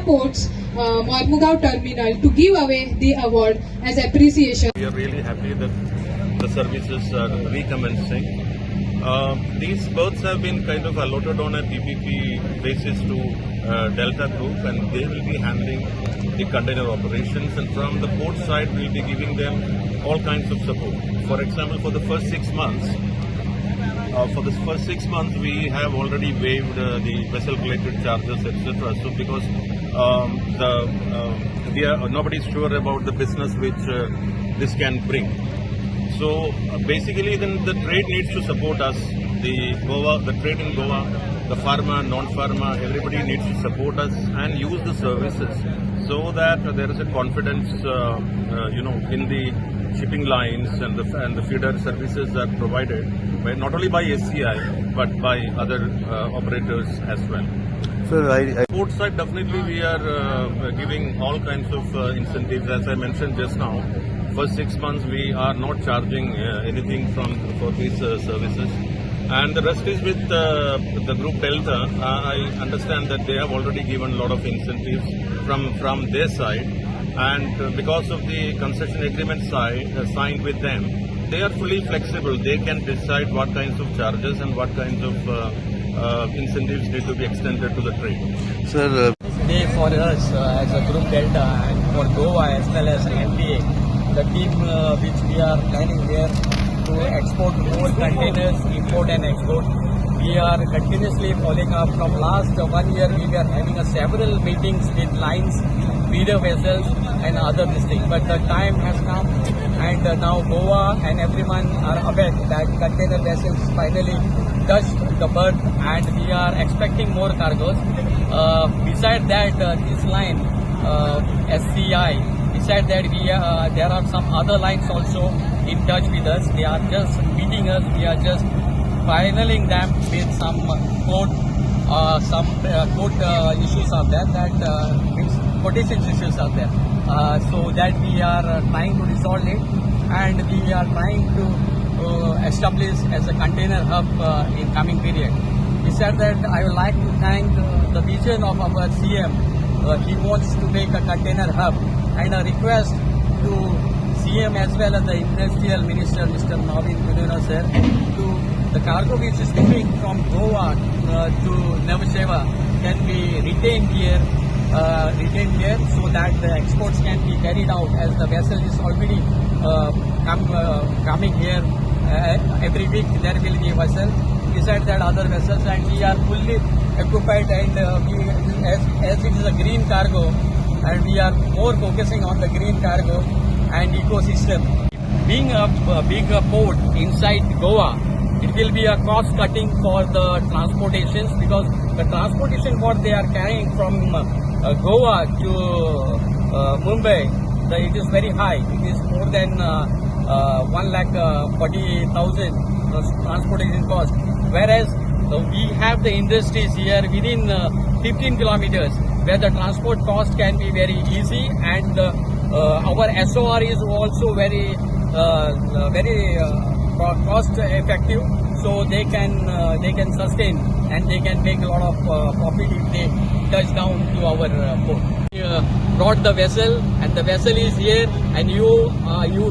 Ports Mormugao Terminal to give away the award as appreciation. We are really happy that the services are recommencing. These berths have been kind of allotted on a PPP basis to Delta Group, and they will be handling the container operations, and from the port side we will be giving them all kinds of support. For example, for the first 6 months, we have already waived the vessel-related charges, etc. So because nobody is sure about the business which this can bring. So basically, then the trade needs to support us. The trade in Goa, the pharma, non-pharma, everybody needs to support us and use the services so that there is a confidence, in the shipping lines and the feeder services that are provided not only by SCI but by other operators as well. So port side, definitely we are giving all kinds of incentives. As I mentioned just now, first 6 months we are not charging anything for these services, and the rest is with the group Delta. I understand that they have already given a lot of incentives from their side, and because of the concession agreement signed with them, they are fully flexible. They can decide what kinds of charges and what kinds of incentives need to be extended to the trade. Sir, day for us as a group Delta and for Goa as well as MPA, the team which we are planning here to export more containers, import and export. We are continuously following up. From last 1 year, we were having several meetings with lines, feeder vessels and other things. But the time has come, and now Goa and everyone are aware that container vessels finally touched the berth, and we are expecting more cargoes. Besides that, this line, SCI, besides that, there are some other lines also in touch with us. They are just meeting us. We are just finaling them with some court issues are there, that means quotation issues are there. So that we are trying to resolve it, and we are trying to establish as a container hub in coming period. Besides that, I would like to thank the vision of our CM. He wants to make a container hub, and a request to CM as well as the Industrial Minister, Mr. Navin Pudena sir, to the cargo which is moving from Goa to Nhava Sheva can be retained here so that the exports can be carried out, as the vessel is already coming here. Every week there will be a vessel. Besides that, other vessels, and we are fully occupied, and as it is a green cargo, and we are more focusing on the green cargo and ecosystem. Being a big port inside Goa, it will be a cost cutting for the transportations, because the transportation what they are carrying from Goa to Mumbai, it is very high. It is more than 1,40,000 transportation cost. Whereas we have the industries here within 15 kilometers where the transport cost can be very easy, and our SOR is also very cost effective, so they can sustain and they can make a lot of profit if they touch down to our port. Brought the vessel, and the vessel is here, and you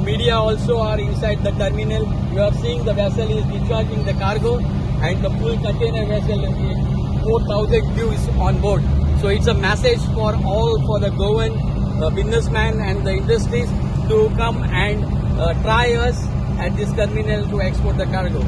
media also are inside the terminal. You are seeing the vessel is discharging the cargo, and the full container vessel is 4,000 views on board. So it's a message for the Goan businessmen and the industries to come and try us at this terminal to export the cargo.